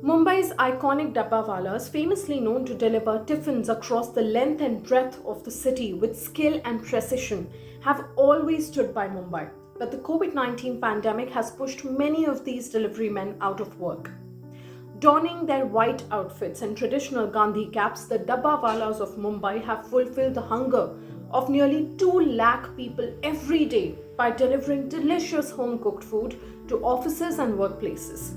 Mumbai's iconic Dabbawalas, famously known to deliver tiffins across the length and breadth of the city with skill and precision, have always stood by Mumbai. But the COVID-19 pandemic has pushed many of these delivery men out of work. Donning their white outfits and traditional Gandhi caps, the Dabbawalas of Mumbai have fulfilled the hunger of nearly 2 lakh people every day by delivering delicious home-cooked food to offices and workplaces.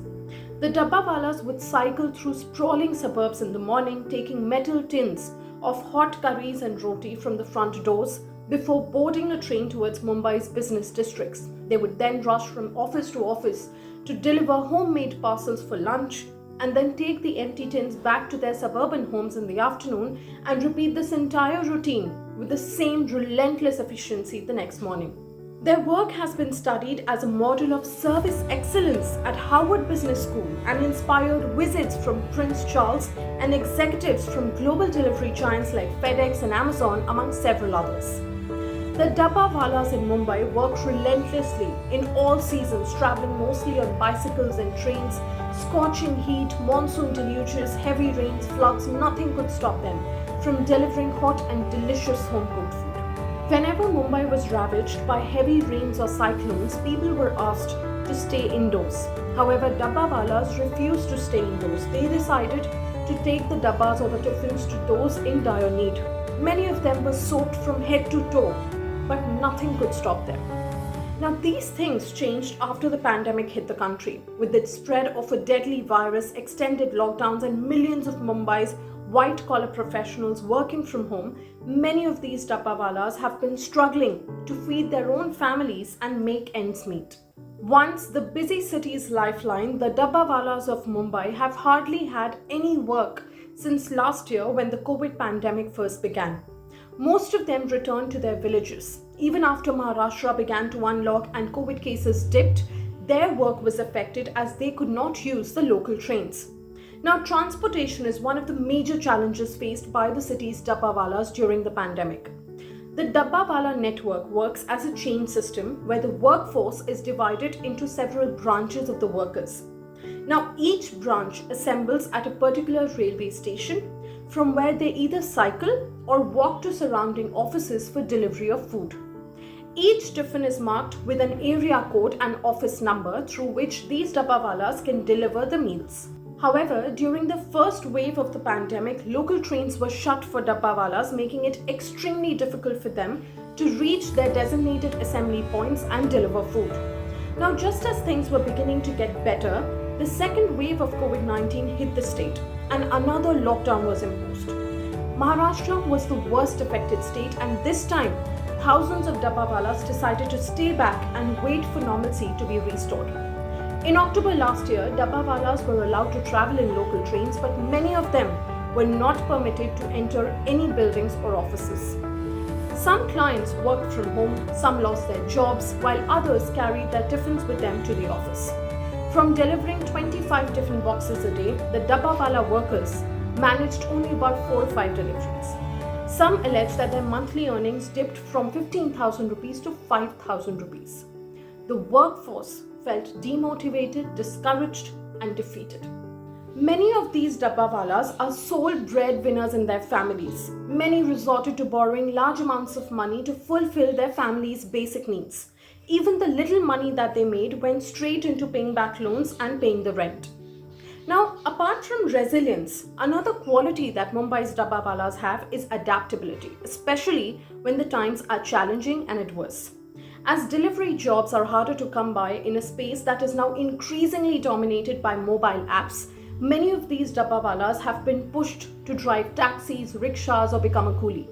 The Dabbawalas would cycle through sprawling suburbs in the morning, taking metal tins of hot curries and roti from the front doors before boarding a train towards Mumbai's business districts. They would then rush from office to office to deliver homemade parcels for lunch and then take the empty tins back to their suburban homes in the afternoon and repeat this entire routine with the same relentless efficiency the next morning. Their work has been studied as a model of service excellence at Harvard Business School and inspired wizards from Prince Charles and executives from global delivery giants like FedEx and Amazon, among several others. The Dabbawalas in Mumbai work relentlessly in all seasons, traveling mostly on bicycles and trains. Scorching heat, monsoon deluges, heavy rains, floods, nothing could stop them from delivering hot and delicious home-cooked food. Whenever Mumbai was ravaged by heavy rains or cyclones, people were asked to stay indoors. However, Dabbawalas refused to stay indoors. They decided to take the dabbas or the tiffins to those in dire need. Many of them were soaked from head to toe, but nothing could stop them. Now, these things changed after the pandemic hit the country. With the spread of a deadly virus, extended lockdowns, and millions of Mumbai's white-collar professionals working from home, many of these Dabbawalas have been struggling to feed their own families and make ends meet. Once the busy city's lifeline, the Dabbawalas of Mumbai have hardly had any work since last year when the COVID pandemic first began. Most of them returned to their villages. Even after Maharashtra began to unlock and COVID cases dipped, their work was affected as they could not use the local trains. Now, transportation is one of the major challenges faced by the city's Dabbawalas during the pandemic. The Dabbawala network works as a chain system where the workforce is divided into several branches of the workers. Now, each branch assembles at a particular railway station from where they either cycle or walk to surrounding offices for delivery of food. Each tiffin is marked with an area code and office number through which these Dabbawalas can deliver the meals. However, during the first wave of the pandemic, local trains were shut for Dabbawalas, making it extremely difficult for them to reach their designated assembly points and deliver food. Now, just as things were beginning to get better, the second wave of COVID-19 hit the state and another lockdown was imposed. Maharashtra was the worst affected state, and this time, thousands of Dabbawalas decided to stay back and wait for normalcy to be restored. In October last year, Dabbawalas were allowed to travel in local trains, but many of them were not permitted to enter any buildings or offices. Some clients worked from home, some lost their jobs, while others carried their tiffins with them to the office. From delivering 25 tiffin boxes a day, the Dabbawala workers managed only about 4 or 5 deliveries. Some allege that their monthly earnings dipped from 15,000 rupees to 5,000 rupees. The workforce felt demotivated, discouraged, and defeated. Many of these Dabbawalas are sole breadwinners in their families. Many resorted to borrowing large amounts of money to fulfill their family's basic needs. Even the little money that they made went straight into paying back loans and paying the rent. Now, apart from resilience, another quality that Mumbai's Dabbawalas have is adaptability, especially when the times are challenging and adverse. As delivery jobs are harder to come by in a space that is now increasingly dominated by mobile apps, many of these Dabbawalas have been pushed to drive taxis, rickshaws, or become a coolie.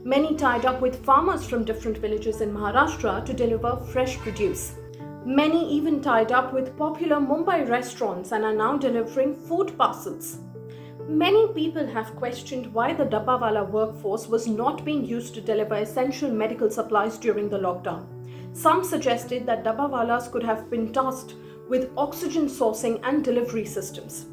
Many tied up with farmers from different villages in Maharashtra to deliver fresh produce. Many even tied up with popular Mumbai restaurants and are now delivering food parcels. Many people have questioned why the Dabbawala workforce was not being used to deliver essential medical supplies during the lockdown. Some suggested that Dabbawalas could have been tasked with oxygen sourcing and delivery systems.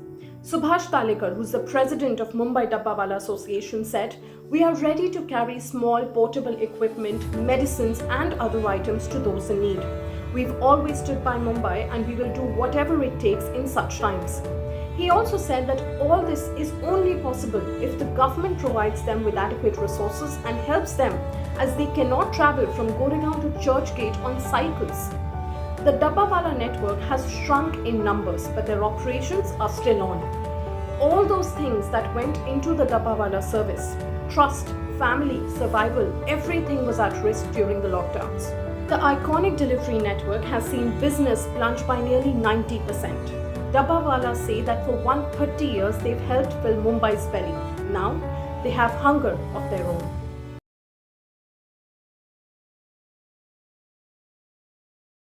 Subhash Talekar, who's the president of Mumbai Dabbawala Association, said, "We are ready to carry small portable equipment, medicines and other items to those in need. We've always stood by Mumbai and we will do whatever it takes in such times." He also said that all this is only possible if the government provides them with adequate resources and helps them, as they cannot travel from Goregaon to Churchgate on cycles. The Dabbawala network has shrunk in numbers, but their operations are still on. All those things that went into the Dabbawala service, trust, family, survival, everything was at risk during the lockdowns. The iconic delivery network has seen business plunge by nearly 90%. Dabbawalas say that for 130 years they've helped fill Mumbai's belly. Now they have hunger of their own.